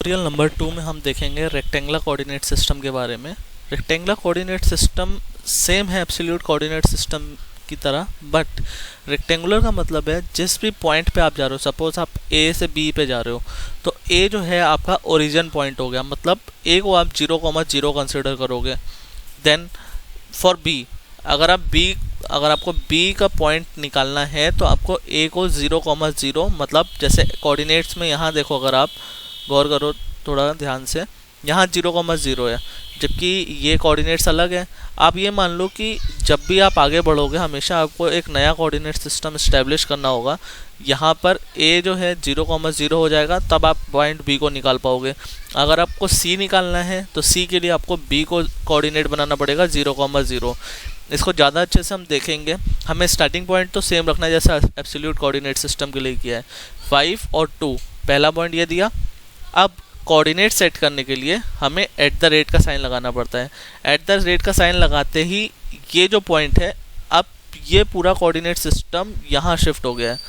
Tutorial number 2 में हम देखेंगे रेक्टेंगुलर कोऑर्डिनेट सिस्टम के बारे में। रेक्टेंगुलर कोऑर्डिनेट सिस्टम सेम है एब्सोल्यूट कोऑर्डिनेट सिस्टम की तरह, बट रेक्टेंगुलर का मतलब है जिस भी पॉइंट पे आप जा रहे हो, सपोज आप ए से बी पे जा रहे हो तो ए जो है आपका ओरिजिन पॉइंट हो गया, मतलब ए को आप 0,0 कंसिडर करोगे। देन फॉर बी, अगर आपको बी का पॉइंट निकालना है तो आपको ए को 0,0 मतलब जैसे कोऑर्डिनेट्स में यहाँ देखो, अगर आप गौर करो थोड़ा ध्यान से, यहाँ 0,0 है जबकि ये कोऑर्डिनेट्स अलग है। आप ये मान लो कि जब भी आप आगे बढ़ोगे हमेशा आपको एक नया कोऑर्डिनेट सिस्टम इस्टेब्लिश करना होगा। यहाँ पर ए जो है 0,0 हो जाएगा, तब आप पॉइंट बी को निकाल पाओगे। अगर आपको सी निकालना है तो सी के लिए आपको बी को कोऑर्डिनेट बनाना पड़ेगा 0,0। इसको ज़्यादा अच्छे से हम देखेंगे। हमें स्टार्टिंग पॉइंट तो सेम रखना है जैसा एब्सोल्यूट कोऑर्डिनेट सिस्टम के लिए किया है, 5 और 2। पहला पॉइंट ये दिया। अब कोऑर्डिनेट सेट करने के लिए हमें @ का साइन लगाना पड़ता है। @ का साइन लगाते ही ये जो पॉइंट है, अब ये पूरा कोऑर्डिनेट सिस्टम यहाँ शिफ्ट हो गया है,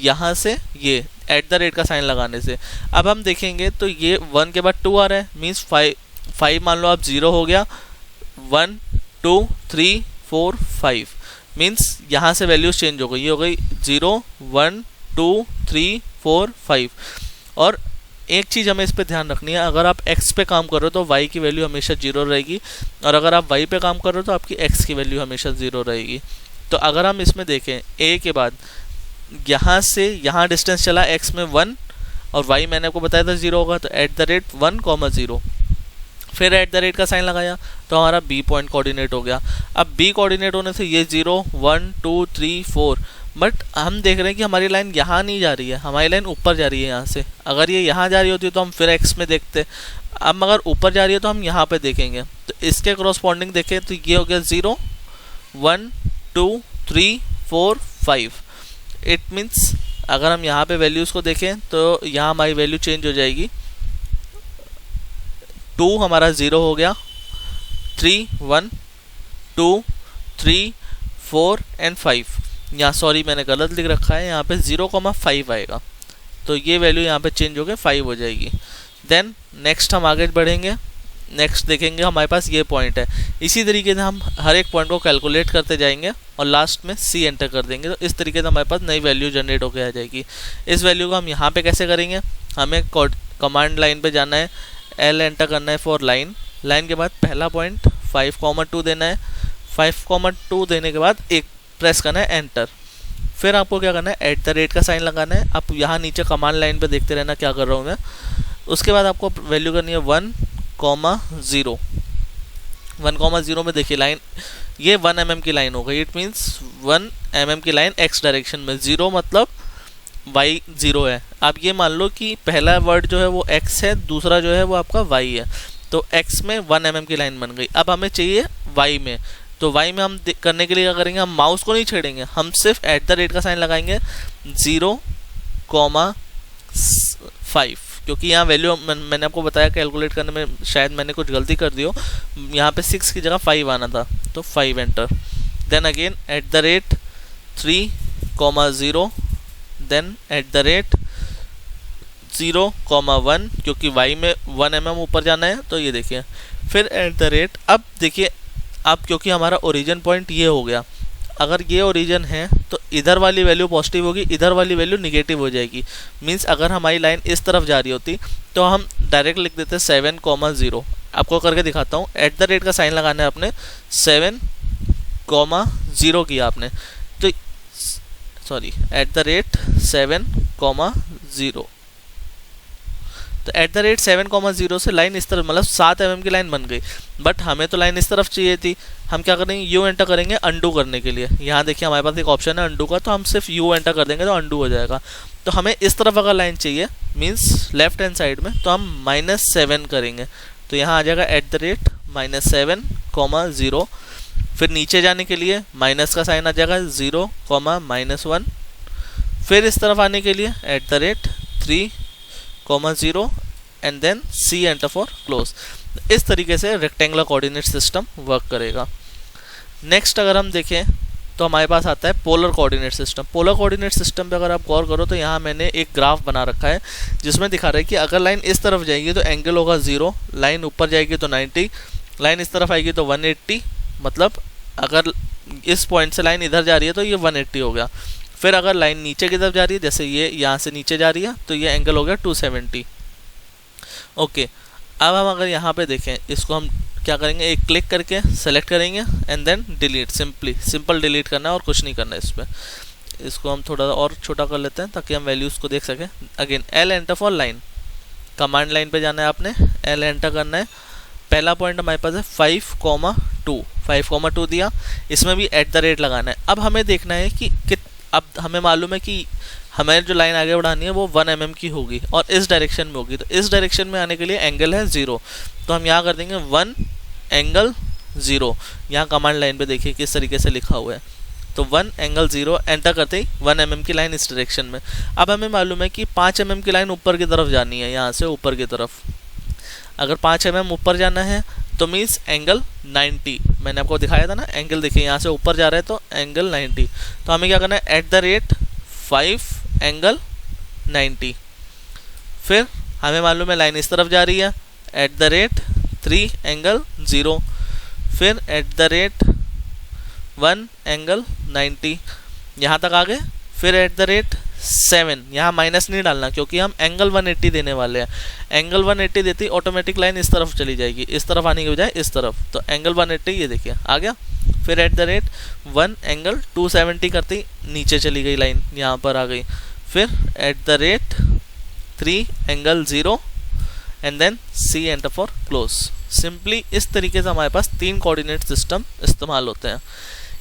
यहाँ से ये @ का साइन लगाने से। अब हम देखेंगे तो ये 1 के बाद 2 आ रहा है, मीन्स 5 मान लो आप 0 हो गया, 1 2 3 4 5, मीन्स यहाँ से वैल्यूज चेंज हो गई। ये हो गई 0 1 2 3 4 5। और एक चीज़ हमें इस पे ध्यान रखनी है, अगर आप x पे काम कर रहे हो तो y की वैल्यू हमेशा 0 रहेगी, और अगर आप y पे काम कर रहे हो तो आपकी x की वैल्यू हमेशा 0 रहेगी। तो अगर हम इसमें देखें a के बाद यहाँ से यहाँ डिस्टेंस चला x में 1 और y मैंने आपको बताया था 0 होगा, तो @1,0 फिर @ का साइन लगाया तो हमारा b पॉइंट कोऑर्डिनेट हो गया। अब b कोऑर्डिनेट होने से ये 0 1 2 3 4, बट हम देख रहे हैं कि हमारी लाइन यहाँ नहीं जा रही है, हमारी लाइन ऊपर जा रही है यहाँ से। अगर ये यहाँ जा रही होती तो हम फिर x में देखते, अब मगर ऊपर जा रही है तो हम यहाँ पे देखेंगे। तो इसके करस्पॉन्डिंग देखें तो ये हो गया 0 1 2 3 4 5। इट मीन्स अगर हम यहाँ पे वैल्यूज़ को देखें तो यहाँ हमारी वैल्यू चेंज हो जाएगी। 2 हमारा 0 हो गया, 3 1 2 3 4 एंड 5। यहाँ सॉरी मैंने गलत लिख रखा है, यहाँ पे 0,5 आएगा, तो ये वैल्यू यहाँ पे चेंज हो गया 5 हो जाएगी। देन नेक्स्ट हम आगे बढ़ेंगे, नेक्स्ट देखेंगे हमारे पास ये पॉइंट है। इसी तरीके से हम हर एक पॉइंट को कैलकुलेट करते जाएंगे और लास्ट में C एंटर कर देंगे, तो इस तरीके से हमारे पास नई वैल्यू जनरेट होकर आ जाएगी। इस वैल्यू को हम यहाँ पे कैसे करेंगे, हमें कमांड लाइन पे जाना है, L एंटर करना है फॉर लाइन के बाद पहला पॉइंट 5,2 देना है, 5,2 देने के बाद एक प्रेस करना है एंटर। फिर आपको क्या करना है, @ का साइन लगाना है। आप यहाँ नीचे कमांड लाइन पे देखते रहना क्या कर रहा हूँ मैं। उसके बाद आपको वैल्यू करनी है 1,0। 1,0 में देखिए लाइन ये 1 mm की लाइन हो गई। इट मीन्स 1 mm की लाइन x डायरेक्शन में, 0 मतलब y 0 है। आप ये मान लो कि पहला वर्ड जो है वो x है, दूसरा जो है वो आपका y है, तो x में 1 mm की लाइन बन गई। अब हमें चाहिए y में, तो y में हम करने के लिए क्या करेंगे, हम माउस को नहीं छेड़ेंगे, हम सिर्फ @ का साइन लगाएंगे 0,5, क्योंकि यहाँ वैल्यू मैंने आपको बताया कैलकुलेट करने में शायद मैंने कुछ गलती कर दी हो, यहाँ पे 6 की जगह 5 आना था, तो 5 एंटर। देन अगेन @3,0, देन @0,1, क्योंकि y में 1 mm ऊपर जाना है, तो ये देखिए फिर @ अब देखिए अब क्योंकि हमारा ओरिजिन पॉइंट ये हो गया, अगर ये ओरिजिन है तो इधर वाली वैल्यू पॉजिटिव होगी, इधर वाली वैल्यू निगेटिव हो जाएगी। मीन्स अगर हमारी लाइन इस तरफ जा रही होती तो हम डायरेक्ट लिख देते 7,0। आपको करके दिखाता हूँ। @ का साइन लगाना है आपने, 7,0 किया आपने, तो सॉरी @7,0, तो @7,0 से लाइन इस तरफ, मतलब 7 mm की लाइन बन गई। बट हमें तो लाइन इस तरफ चाहिए थी, हम क्या करेंगे, U एंटर करेंगे अंडू करने के लिए। यहाँ देखिए हमारे पास एक ऑप्शन है अंडू का, तो हम सिर्फ U एंटर कर देंगे तो अंडू हो जाएगा। तो हमें इस तरफ अगर लाइन चाहिए मीन्स लेफ्ट हैंड साइड में, तो हम -7 करेंगे, तो यहाँ आ जाएगा @-7,0। फिर नीचे जाने के लिए माइनस का साइन आ जाएगा 0,-1। फिर इस तरफ आने के लिए @3,0 and then C enter for close. इस तरीके से रेक्टेंगुलर कोऑर्डिनेट सिस्टम वर्क करेगा। नेक्स्ट अगर हम देखें तो हमारे पास आता है polar coordinate system. Polar coordinate system पे अगर आप गौर करो तो यहाँ मैंने एक ग्राफ बना रखा है जिसमें दिखा रहा है कि अगर लाइन इस तरफ जाएगी तो एंगल होगा 0, लाइन ऊपर जाएगी तो 90, लाइन इस तरफ आएगी तो 180, मतलब अगर इस पॉइंट से लाइन इधर जा रही है तो ये 180 हो गया। फिर अगर लाइन नीचे की तरफ जा रही है, जैसे ये यहाँ से नीचे जा रही है, तो ये एंगल हो गया 270। ओके, अब हम अगर यहाँ पे देखें, इसको हम क्या करेंगे, एक क्लिक करके सेलेक्ट करेंगे and then delete, simple delete करना है और कुछ नहीं करना है इस पर। इसको हम थोड़ा और छोटा कर लेते हैं ताकि हम वैल्यूज़ को देख सकें। Again L enter for line, command line पे जाना है आपने, एल एंटर करना है। पहला पॉइंट हमारे पास है 5,2 दिया, इसमें भी @ लगाना है। अब हमें देखना है कि अब हमें मालूम है कि हमें जो लाइन आगे बढ़ानी है वो 1 mm की होगी और इस डायरेक्शन में होगी, तो इस डायरेक्शन में आने के लिए एंगल है 0, तो हम यहाँ कर देंगे 1 एंगल 0। यहाँ कमांड लाइन पे देखिए किस तरीके से लिखा हुआ है, तो 1 एंगल 0 एंटर करते ही 1 mm की लाइन इस डायरेक्शन में। अब हमें मालूम है कि 5 mm की लाइन ऊपर की तरफ जानी है, यहाँ से ऊपर की तरफ। अगर 5 mm ऊपर जाना है तो मीन्स एंगल 90, मैंने आपको दिखाया था ना, एंगल देखिए यहाँ से ऊपर जा रहा है तो एंगल 90। तो हमें क्या करना है, @5 एंगल 90। फिर हमें मालूम है लाइन इस तरफ जा रही है, @3 एंगल 0, फिर @1 एंगल 90, यहाँ तक आ गए। फिर @7, यहाँ माइनस नहीं डालना क्योंकि हम एंगल 180 देने वाले हैं। एंगल 180 देती ऑटोमेटिक लाइन इस तरफ चली जाएगी, इस तरफ आने की बजाय इस तरफ, तो एंगल 180 ये देखिए आ गया। फिर @1 एंगल 270 करती नीचे चली गई लाइन, यहाँ पर आ गई। फिर @3 angle 0 and then C enter for close. Simply इस तरीके से हमारे पास 3 कोऑर्डिनेट सिस्टम इस्तेमाल होते हैं।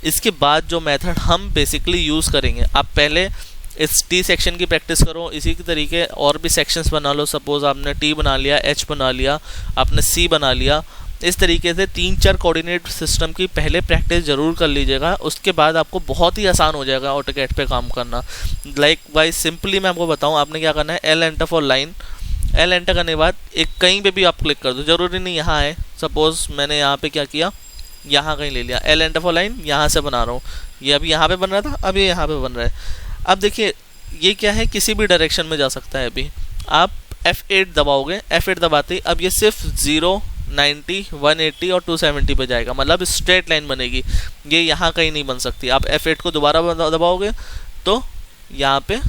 इसके बाद जो मेथड हम बेसिकली यूज़ करेंगे, आप पहले इस T सेक्शन की प्रैक्टिस करो, इसी के तरीके और भी सेक्शंस बना लो। सपोज आपने T बना लिया, H बना लिया, आपने C बना लिया, इस तरीके से 3-4 कोऑर्डिनेट सिस्टम की पहले प्रैक्टिस ज़रूर कर लीजिएगा। उसके बाद आपको बहुत ही आसान हो जाएगा ऑटोकैड पे काम करना। लाइक वाइज सिंपली मैं आपको बताऊँ, आपने क्या करना है, L enter for line, L enter करने के बाद एक कहीं पे भी आप क्लिक कर दो, ज़रूरी नहीं यहाँ है। सपोज मैंने यहाँ पे क्या किया, यहाँ कहीं ले लिया, एल एंटर फॉर लाइन यहाँ से बना रहा हूँ, ये अभी यहाँ पे बन रहा था, अब ये यहाँ पे बन रहा है। अब देखिए ये क्या है, किसी भी डायरेक्शन में जा सकता है। अभी आप F8 दबाओगे, F8 दबाते ही अब ये सिर्फ 0, 90, 180 और 270 पे जाएगा, मतलब स्ट्रेट लाइन बनेगी, ये यहाँ कहीं नहीं बन सकती। आप F8 को दोबारा दबाओगे तो यहाँ पे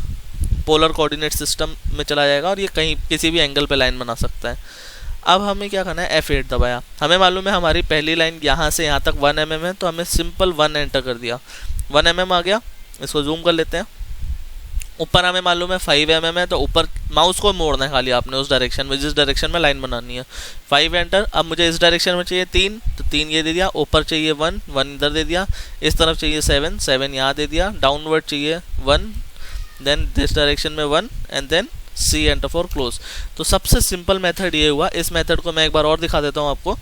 पोलर कोऑर्डिनेट सिस्टम में चला जाएगा और ये कहीं किसी भी एंगल पे लाइन बना सकता है। अब हमें क्या करना है, F8 दबाया, हमें मालूम है हमारी पहली लाइन यहाँ से यहाँ तक 1 mm है, तो हमें सिंपल 1 एंटर कर दिया, 1 mm आ गया। इसको जूम कर लेते हैं। ऊपर हमें मालूम है 5 mm है, तो ऊपर माउस को मोड़ना है खाली आपने उस डायरेक्शन में जिस डायरेक्शन में लाइन बनानी है। 5 एंटर। अब मुझे इस डायरेक्शन में चाहिए 3, तो 3 ये दे दिया, ऊपर चाहिए 1, 1 इधर दे दिया, इस तरफ चाहिए 7, 7 यहाँ दे दिया, डाउनवर्ड चाहिए 1, देन दिस डायरेक्शन में 1 and then C enter for close. तो सबसे सिंपल मेथड ये हुआ। इस मेथड को मैं एक बार और दिखा देता हूँ आपको।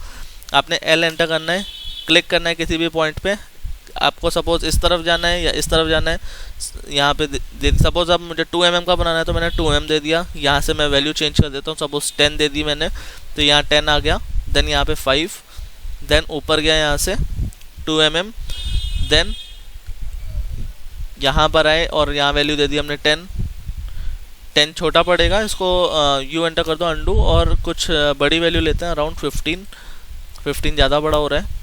आपने L एंटर करना है, क्लिक करना है किसी भी पॉइंट पे, आपको सपोज इस तरफ जाना है या इस तरफ जाना है, यहाँ पे सपोज अब मुझे 2 mm का बनाना है तो मैंने 2 mm दे दिया। यहाँ से मैं वैल्यू चेंज कर देता हूँ, सपोज 10 दे दी मैंने, तो यहाँ 10 आ गया, देन यहाँ पे 5, देन ऊपर गया यहाँ से 2 mm, देन यहाँ पर आए और यहाँ वैल्यू दे दी हमने 10 छोटा पड़ेगा, इसको U एंटर कर दो, अंडू, और कुछ बड़ी वैल्यू लेते हैं, अराउंड 15 ज़्यादा बड़ा हो रहा है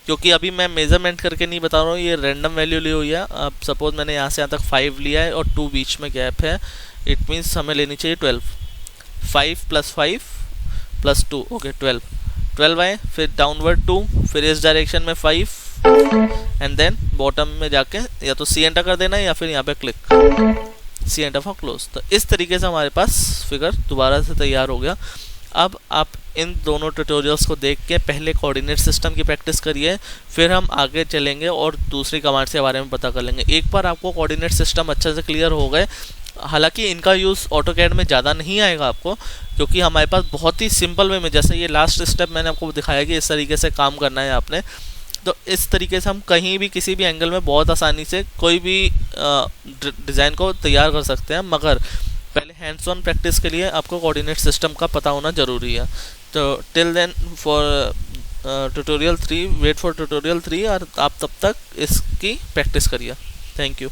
क्योंकि अभी मैं मेजरमेंट करके नहीं बता रहा हूँ, ये रैंडम वैल्यू ली हुई है। अब सपोज मैंने यहाँ से यहाँ तक 5 लिया है और 2 बीच में गैप है, इट मीन्स हमें लेनी चाहिए 12, 5 + 5 + 2, ओके 12 आए, फिर डाउनवर्ड 2, फिर इस डायरेक्शन में 5 एंड देन बॉटम में जाके या तो C एंटर कर देना है या फिर यहाँ पे click, C enter for close. तो इस तरीके से हमारे पास फिगर दोबारा से तैयार हो गया। अब आप इन दोनों ट्यूटोरियल्स को देख के पहले कोऑर्डिनेट सिस्टम की प्रैक्टिस करिए, फिर हम आगे चलेंगे और दूसरी कमांड्स के बारे में पता कर लेंगे। एक बार आपको कोऑर्डिनेट सिस्टम अच्छे से क्लियर हो गए, हालांकि इनका यूज़ ऑटोकैड में ज़्यादा नहीं आएगा आपको, क्योंकि हमारे पास बहुत ही सिंपल वे में, जैसे ये लास्ट स्टेप मैंने आपको दिखाया कि इस तरीके से काम करना है आपने, तो इस तरीके से हम कहीं भी किसी भी एंगल में बहुत आसानी से कोई भी डिज़ाइन को तैयार कर सकते हैं। मगर पहले हैंड्स ऑन प्रैक्टिस के लिए आपको कोऑर्डिनेट सिस्टम का पता होना ज़रूरी है। तो till then for tutorial 3, wait for tutorial 3, और आप तब तक इसकी प्रैक्टिस करिए। Thank you.